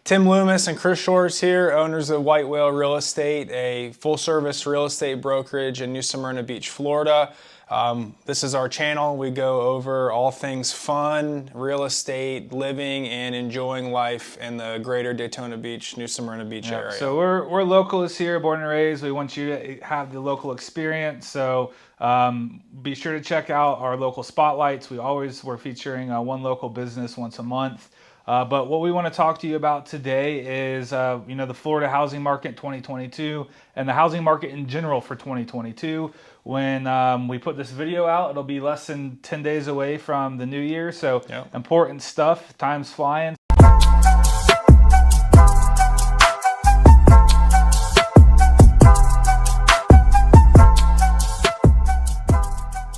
Tim Loomis and Chris Shores here, owners of White Whale Real Estate, a full-service real estate brokerage in New Smyrna Beach, Florida. This is our channel. We go over all things fun, real estate, living, and enjoying life in the greater Daytona Beach, New Smyrna Beach area. So we're locals here, born and raised. We want you to have the local experience. So be sure to check out our local spotlights. We're featuring one local business once a month. But what we want to talk to you about today is, the Florida housing market 2022 and the housing market in general for 2022. When we put this video out, it'll be less than 10 days away from the new year. So Important stuff. Time's flying.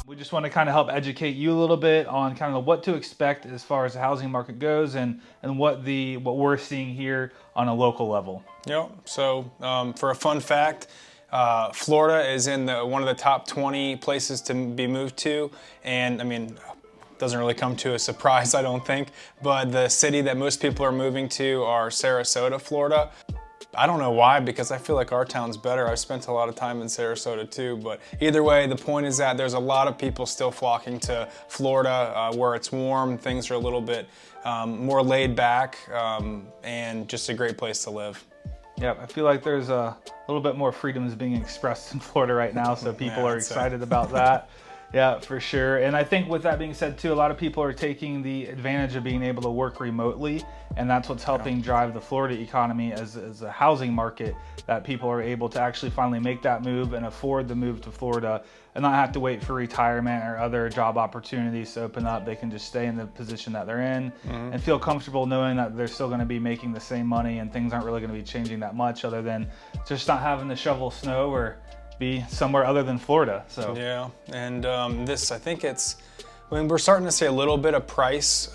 We just want to kind of help educate you a little bit on kind of what to expect as far as the housing market goes and what we're seeing here on a local level. Yep. So for a fun fact, Florida is in one of the top 20 places to be moved to, and I mean, doesn't really come to a surprise, I don't think, but the city that most people are moving to are Sarasota, Florida. I don't know why, because I feel like our town's better. I've spent a lot of time in Sarasota too, but either way, the point is that there's a lot of people still flocking to Florida where it's warm, things are a little bit more laid back, and just a great place to live. Yeah, I feel like there's a little bit more freedoms being expressed in Florida right now, so people are excited about that. Yeah, for sure. And I think with that being said too, a lot of people are taking the advantage of being able to work remotely, and that's what's helping drive the Florida economy as a housing market, that people are able to actually finally make that move and afford the move to Florida and not have to wait for retirement or other job opportunities to open up. They can just stay in the position that they're in and feel comfortable knowing that they're still going to be making the same money and things aren't really going to be changing that much, other than just not having to shovel snow or be somewhere other than Florida. So yeah, and I think we're starting to see a little bit of price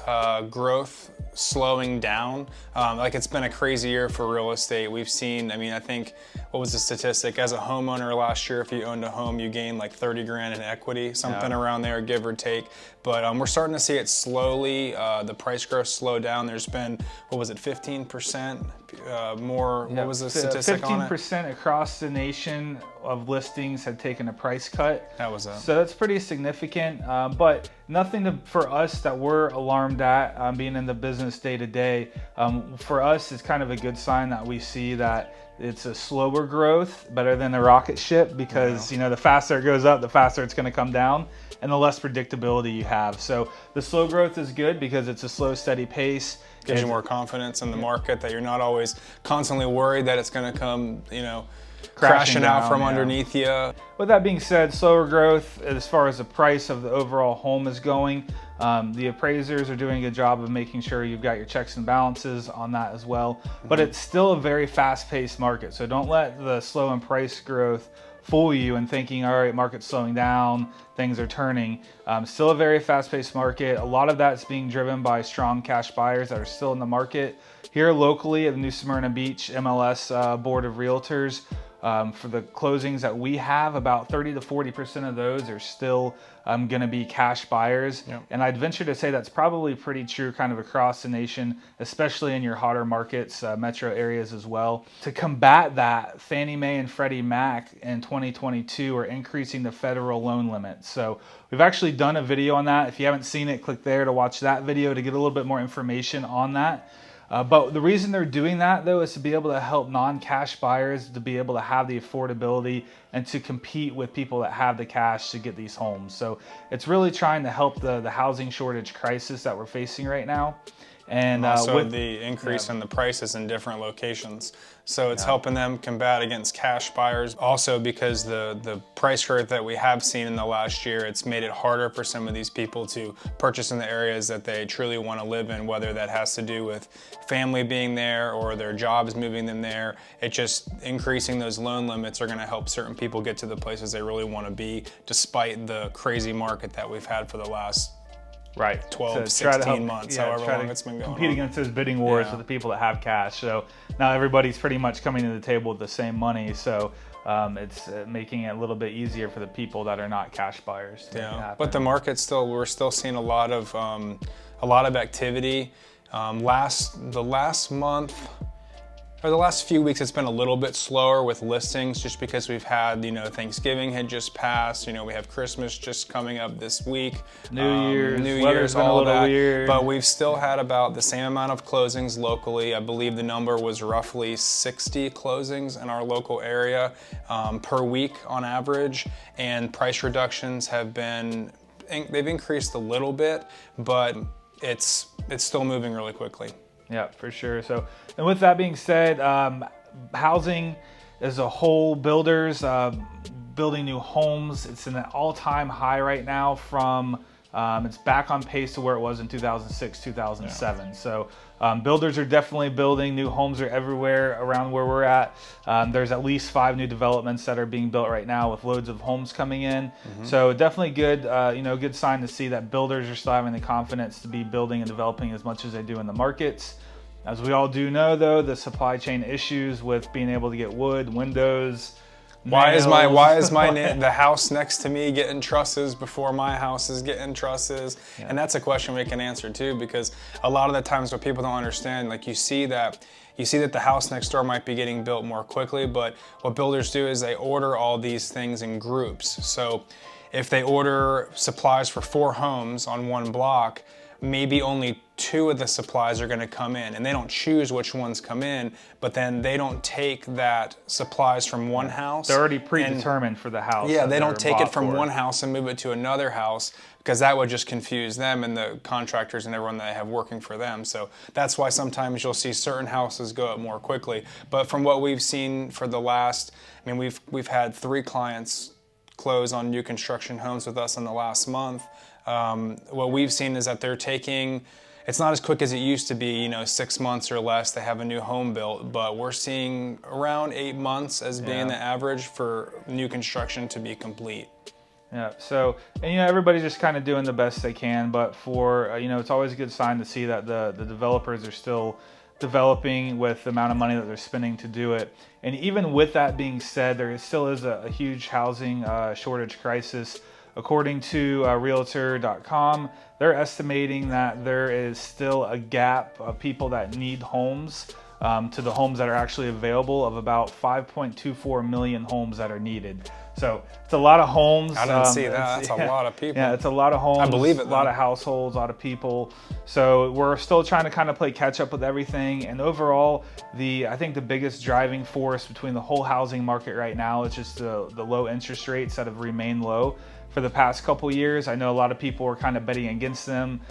growth slowing down. Like, it's been a crazy year for real estate. We've seen, I think, what was the statistic? As a homeowner last year, if you owned a home, you gained like 30 grand in equity, something around there, give or take. But we're starting to see it slowly, the price growth slow down. There's been, 15% more, what was the statistic on it? 15% across the nation of listings had taken a price cut. That was it. So that's pretty significant, but nothing for us that we're alarmed at, being in the business day to day. For us, it's kind of a good sign that we see that it's a slower growth, better than a rocket ship, because the faster it goes up, the faster it's going to come down, and the less predictability you have. So the slow growth is good because it's a slow, steady pace. Gives you more confidence in the market, that you're not always constantly worried that it's going to come, crashing out from underneath you. With that being said, slower growth as far as the price of the overall home is going. The appraisers are doing a good job of making sure you've got your checks and balances on that as well. But it's still a very fast-paced market. So don't let the slow in price growth fool you and thinking, all right, market's slowing down, things are turning. Still a very fast-paced market. A lot of that's being driven by strong cash buyers that are still in the market. Here locally at the New Smyrna Beach MLS Board of Realtors, for the closings that we have, about 30 to 40% of those are still going to be cash buyers. And I'd venture to say that's probably pretty true kind of across the nation, especially in your hotter markets, metro areas as well. To combat that, Fannie Mae and Freddie Mac in 2022 are increasing the federal loan limit. So we've actually done a video on that. If you haven't seen it, click there to watch that video to get a little bit more information on that. But the reason they're doing that, though, is to be able to help non-cash buyers to be able to have the affordability and to compete with people that have the cash to get these homes. So it's really trying to help the housing shortage crisis that we're facing right now. And also with the increase in the prices in different locations. So it's helping them combat against cash buyers. Also, because the price growth that we have seen in the last year, it's made it harder for some of these people to purchase in the areas that they truly want to live in, whether that has to do with family being there or their jobs moving them there. It just increasing those loan limits are going to help certain people get to the places they really want to be, despite the crazy market that we've had for the last 12, 16 months, however long it's been going on. Compete against those bidding wars with the people that have cash. So now everybody's pretty much coming to the table with the same money. So it's making it a little bit easier for the people that are not cash buyers. But the market we're still seeing a lot of activity. The last month, or the last few weeks, it's been a little bit slower with listings just because we've had, Thanksgiving had just passed, we have Christmas just coming up this week. New Year's, weather's been a little weird. But we've still had about the same amount of closings locally. I believe the number was roughly 60 closings in our local area per week on average. And price reductions they've increased a little bit, but it's still moving really quickly. Yeah, for sure. So, and with that being said, housing as a whole, builders building new homes, it's in an all-time high right now from, it's back on pace to where it was in 2006, 2007. Yeah. So builders are definitely building. New homes are everywhere around where we're at. There's at least 5 new developments that are being built right now with loads of homes coming in. Mm-hmm. So definitely good, good sign to see that builders are still having the confidence to be building and developing as much as they do in the markets. As we all do know, though, the supply chain issues with being able to get wood, windows. Why is the house next to me getting trusses before my house is getting trusses? Yeah. And that's a question we can answer too, because a lot of the times what people don't understand, like you see that the house next door might be getting built more quickly, but what builders do is they order all these things in groups. So if they order supplies for 4 homes on one block, maybe only 2 of the supplies are going to come in, and they don't choose which ones come in, but then they don't take that supplies from one house. They're already predetermined for the house. Yeah, they don't take it from one house and move it to another house, because that would just confuse them and the contractors and everyone that they have working for them. So that's why sometimes you'll see certain houses go up more quickly. But from what we've seen for the last, we've had 3 clients close on new construction homes with us in the last month. What we've seen is that they're taking, it's not as quick as it used to be, 6 months or less to have a new home built, but we're seeing around 8 months as being the average for new construction to be complete. Yeah, so, and everybody's just kind of doing the best they can, but for, it's always a good sign to see that the developers are still developing with the amount of money that they're spending to do it. And even with that being said, there still is a huge housing shortage crisis. According to Realtor.com, they're estimating that there is still a gap of people that need homes to the homes that are actually available of about 5.24 million homes that are needed. So it's a lot of homes. I didn't see that. That's a lot of people. Yeah, it's a lot of homes. I believe it, a lot of households, a lot of people. So we're still trying to kind of play catch up with everything. And overall, I think the biggest driving force between the whole housing market right now is just the low interest rates that have remained low for the past couple years. I know a lot of people were kind of betting against them.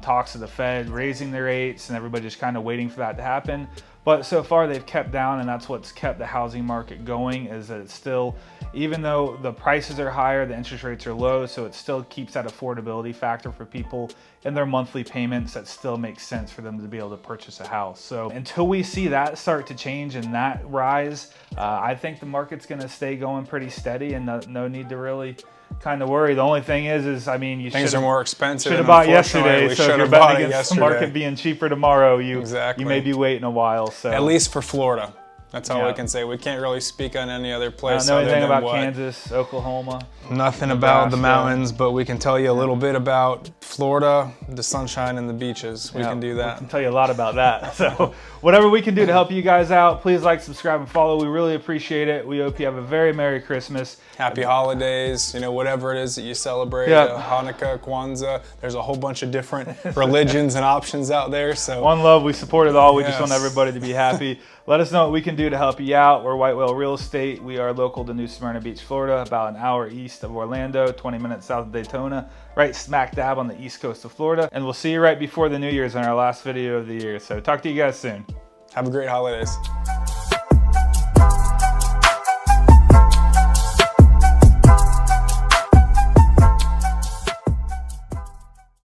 Talks of the Fed raising their rates and everybody just kind of waiting for that to happen. But so far they've kept down, and that's what's kept the housing market going, is that it's still, even though the prices are higher, the interest rates are low, so it still keeps that affordability factor for people in their monthly payments that still makes sense for them to be able to purchase a house. So until we see that start to change and that rise, I think the market's gonna stay going pretty steady, and no need to really kind of worry. The only thing is you things are more expensive. Should have bought yesterday. So if you're betting against the market being cheaper tomorrow, you may be waiting a while. So at least for Florida, that's all we can say. We can't really speak on any other place. I don't know anything about Kansas, Oklahoma. Nothing about the mountains, but we can tell you a little bit about Florida, the sunshine and the beaches. We can do that. We can tell you a lot about that. So whatever we can do to help you guys out, please like, subscribe, and follow. We really appreciate it. We hope you have a very Merry Christmas. Happy holidays, whatever it is that you celebrate, Hanukkah, Kwanzaa. There's a whole bunch of different religions and options out there. So one love, we support it all. We just want everybody to be happy. Let us know what we can do to help you out. We're White Whale Real Estate. We are local to New Smyrna Beach, Florida, about an hour east of Orlando, 20 minutes south of Daytona, right smack dab on the east coast of Florida. And we'll see you right before the New Year's on our last video of the year. So talk to you guys soon. Have a great holidays.